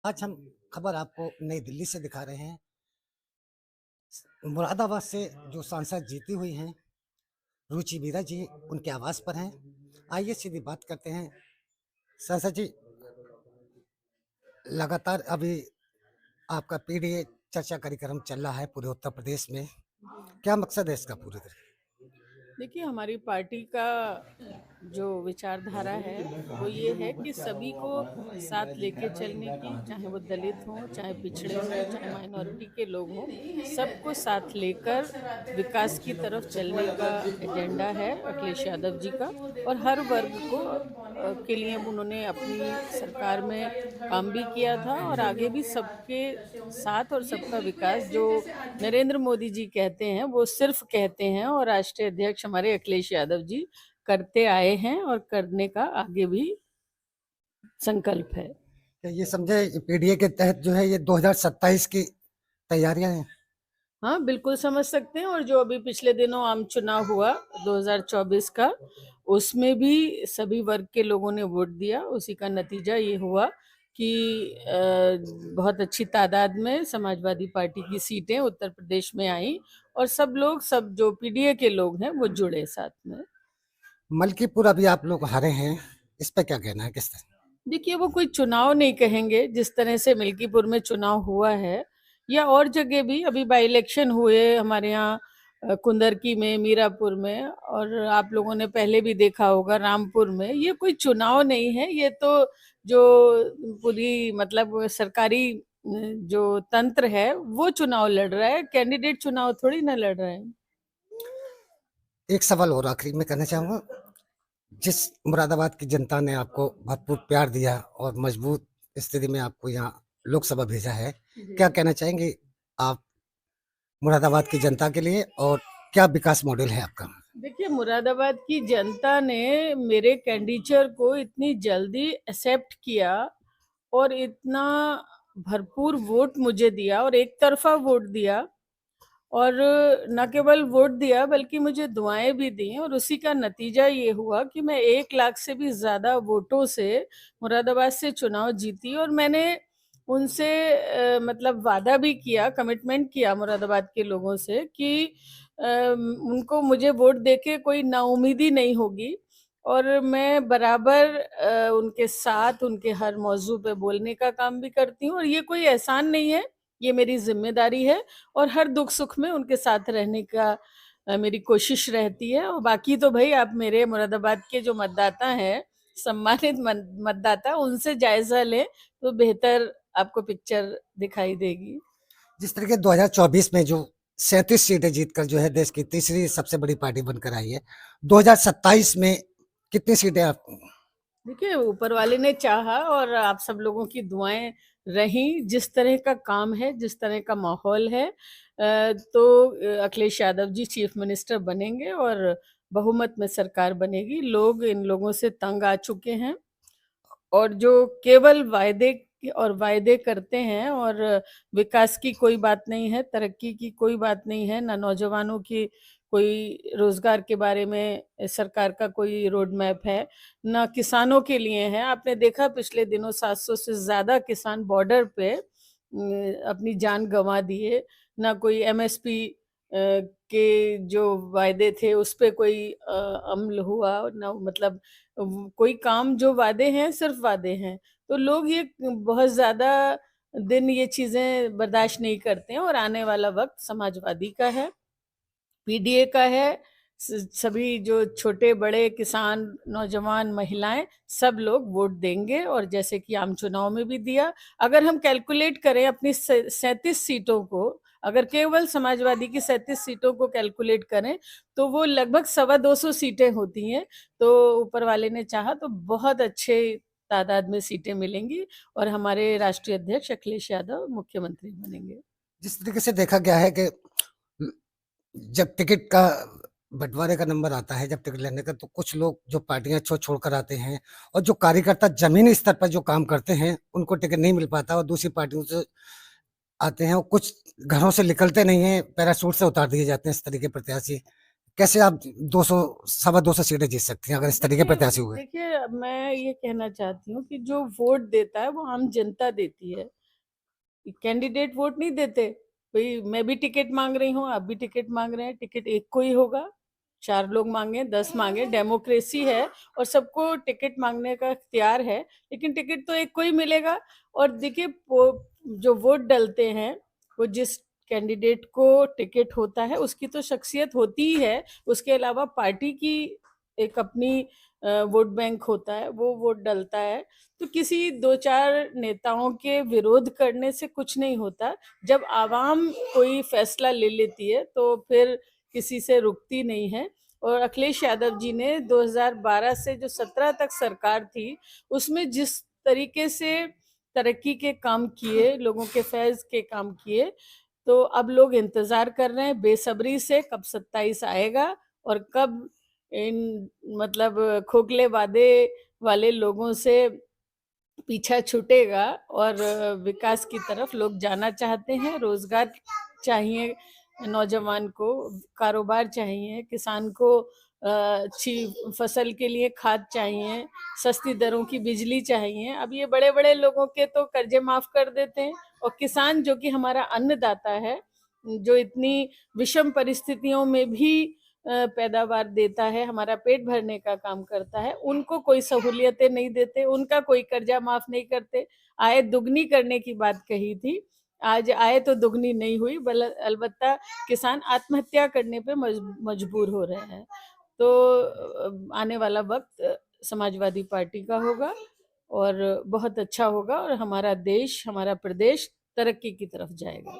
आज हम खबर आपको नई दिल्ली से दिखा रहे हैं। मुरादाबाद से जो सांसद जीती हुई हैं, रुचि वीरा जी उनके आवास पर हैं। आइए सीधी बात करते हैं। सांसद जी, लगातार अभी आपका पीडीए चर्चा कार्यक्रम चल रहा है पूरे उत्तर प्रदेश में। क्या मकसद है इसका पूरे तरह? देखिए, हमारी पार्टी का जो विचारधारा है वो ये है कि सभी को साथ लेके चलने की, चाहे वो दलित हों, चाहे पिछड़े हों, चाहे माइनॉरिटी के लोग हों, सबको साथ लेकर विकास की तरफ चलने का एजेंडा है अखिलेश यादव जी का। और हर वर्ग को के लिए उन्होंने अपनी सरकार में काम भी किया था और आगे भी सबके साथ और सबका विकास जो नरेंद्र मोदी जी कहते हैं वो सिर्फ कहते हैं, और राष्ट्रीय अध्यक्ष हमारे अखिलेश यादव जी करते आए हैं और करने का आगे भी संकल्प है। क्या ये समझे पीडीए के तहत जो है ये 2027 की तैयारियां हैं? हाँ, बिल्कुल समझ सकते हैं। और जो अभी पिछले दिनों आम चुनाव हुआ 2024 का, उसमें भी सभी वर्ग के लोगों ने वोट दिया। उसी का नतीजा ये हुआ कि बहुत अच्छी तादाद में समाजवादी पार्टी की सीटें उत्तर प्रदेश में आई और सब लोग, सब जो पीडीए के लोग हैं वो जुड़े साथ में। मलकीपुर अभी आप लोग हारे हैं, इस पे क्या कहना है, किस तरह? देखिए, वो कोई चुनाव नहीं कहेंगे। जिस तरह से मिल्कीपुर में चुनाव हुआ है या और जगह भी अभी बाई इलेक्शन हुए हमारे यहाँ, कुंदरकी में, मीरापुर में, और आप लोगों ने पहले भी देखा होगा रामपुर में, ये कोई चुनाव नहीं है। ये तो जो पूरी मतलब सरकारी जो तंत्र है वो चुनाव लड़ रहा है, कैंडिडेट चुनाव थोड़ी ना लड़ रहे हैं। एक सवाल और आखिरी में करना चाहूंगा। जिस मुरादाबाद की जनता ने आपको भरपूर प्यार दिया और मजबूत स्थिति में आपको यहाँ लोकसभा भेजा है, क्या कहना चाहेंगे आप मुरादाबाद की जनता के लिए, और क्या विकास मॉडल है आपका? देखिए, मुरादाबाद की जनता ने मेरे कैंडिडेचर को इतनी जल्दी एक्सेप्ट किया और इतना भरपूर वोट मुझे दिया और एक तरफा वोट दिया, और न केवल वोट दिया बल्कि मुझे दुआएं भी दी। और उसी का नतीजा ये हुआ कि मैं 1 लाख से भी ज्यादा वोटों से मुरादाबाद से चुनाव जीती। और मैंने उनसे मतलब वादा भी किया, कमिटमेंट किया मुरादाबाद के लोगों से कि उनको मुझे वोट देके कोई नाउमीदी नहीं होगी, और मैं बराबर उनके साथ उनके हर मौजू पे बोलने का काम भी करती हूँ। और ये कोई एहसान नहीं है, ये मेरी जिम्मेदारी है, और हर दुख सुख में उनके साथ रहने का मेरी कोशिश रहती है। और बाकी तो भाई आप मेरे मुरादाबाद के जो मतदाता हैं, सम्मानित मतदाता, उनसे जायजा लें तो बेहतर आपको पिक्चर दिखाई देगी। जिस तरीके 2024 में जो 37 सीटें जीतकर जो है देश की तीसरी सबसे बड़ी पार्टी बनकर आई है, 2027 में कितनी सीटें आप? देखिए, ऊपर वाले ने चाहा और आप सब लोगों की दुआएं रहीं। जिस तरह का काम है, जिस तरह का माहौल है, तो अखिलेश यादव जी चीफ मिनिस्टर बनेंगे और बहुमत में सरकार बनेगी। लोग इन लोगों से तंग आ चुके हैं, और जो केवल वायदे करते हैं, और विकास की कोई बात नहीं है, तरक्की की कोई बात नहीं है, ना नौजवानों की कोई रोजगार के बारे में सरकार का कोई रोड मैप है, ना किसानों के लिए है। आपने देखा पिछले दिनों 700 से ज्यादा किसान बॉर्डर पे अपनी जान गंवा दिए। ना कोई एमएसपी के जो वायदे थे उस पे कोई अमल हुआ, ना मतलब कोई काम। जो वादे हैं सिर्फ वादे हैं। तो लोग ये बहुत ज्यादा दिन ये चीजें बर्दाश्त नहीं करते हैं, और आने वाला वक्त समाजवादी का है, पीडीए का है। सभी जो छोटे बड़े किसान, नौजवान, महिलाएं, सब लोग वोट देंगे, और जैसे कि आम चुनाव में भी दिया। अगर हम कैलकुलेट करें अपनी 37 सीटों को, अगर केवल समाजवादी की 37 सीटों को कैलकुलेट करें, तो वो लगभग 225 सीटें होती हैं। तो ऊपर वाले ने चाहा तो बहुत अच्छे तादाद में सीटें मिलेंगी, और हमारे राष्ट्रीय अध्यक्ष अखिलेश यादव मुख्यमंत्री बनेंगे। जिस तरीके से देखा गया है कि जब टिकट का बंटवारे का नंबर आता है, जब टिकट लेने का, तो कुछ लोग जो पार्टियां छोड़ कर आते हैं, और जो कार्यकर्ता जमीनी स्तर पर जो काम करते हैं उनको टिकट नहीं मिल पाता और दूसरी पार्टियों से आते हैं, और कुछ घरों से निकलते नहीं हैं, पैराशूट से उतार दिए जाते हैं इस तरीके प्रत्याशी। कैसे आप 200 सवा 200 सीटें जीत सकती हैं अगर इस तरीके प्रत्याशी हुए? देखिए, मैं ये कहना चाहती हूँ कि जो वोट देता है वो आम जनता देती है। कैंडिडेट वोट नहीं देते। भाई मैं भी टिकट मांग रही हूँ, आप भी टिकट मांग रहे हैं, टिकट एक को ही होगा। 4 लोग मांगे, 10 मांगे, डेमोक्रेसी है और सबको टिकट मांगने का इख्तियार है, लेकिन टिकट तो एक को ही मिलेगा। और देखिए, जो वोट डलते हैं वो जिस कैंडिडेट को टिकट होता है उसकी तो शख्सियत होती ही है, उसके अलावा पार्टी की एक अपनी वोट बैंक होता है, वो वोट डलता है। तो किसी 2-4 नेताओं के विरोध करने से कुछ नहीं होता। जब आवाम कोई फैसला ले लेती है तो फिर किसी से रुकती नहीं है। और अखिलेश यादव जी ने 2012 से जो 17 तक सरकार थी, उसमें जिस तरीके से तरक्की के काम किए, लोगों के फैज़ के काम किए, तो अब लोग इंतज़ार कर रहे हैं बेसब्री से कब 27 आएगा और कब इन मतलब खोखले वादे वाले लोगों से पीछा छूटेगा और विकास की तरफ लोग जाना चाहते हैं। रोजगार चाहिए नौजवान को, कारोबार चाहिए, किसान को अच्छी फसल के लिए खाद चाहिए, सस्ती दरों की बिजली चाहिए। अब ये बड़े-बड़े लोगों के तो कर्जे माफ कर देते हैं और किसान जो कि हमारा अन्नदाता है, जो इतनी विषम परिस्थितियों में भी पैदावार देता है, हमारा पेट भरने का काम करता है, उनको कोई सहूलियतें नहीं देते, उनका कोई कर्जा माफ नहीं करते। आय दुगनी करने की बात कही थी, आज आय तो दुगनी नहीं हुई, अलबत्ता किसान आत्महत्या करने पे मजबूर हो रहे हैं। तो आने वाला वक्त समाजवादी पार्टी का होगा और बहुत अच्छा होगा और हमारा देश, हमारा प्रदेश तरक्की की तरफ जाएगा।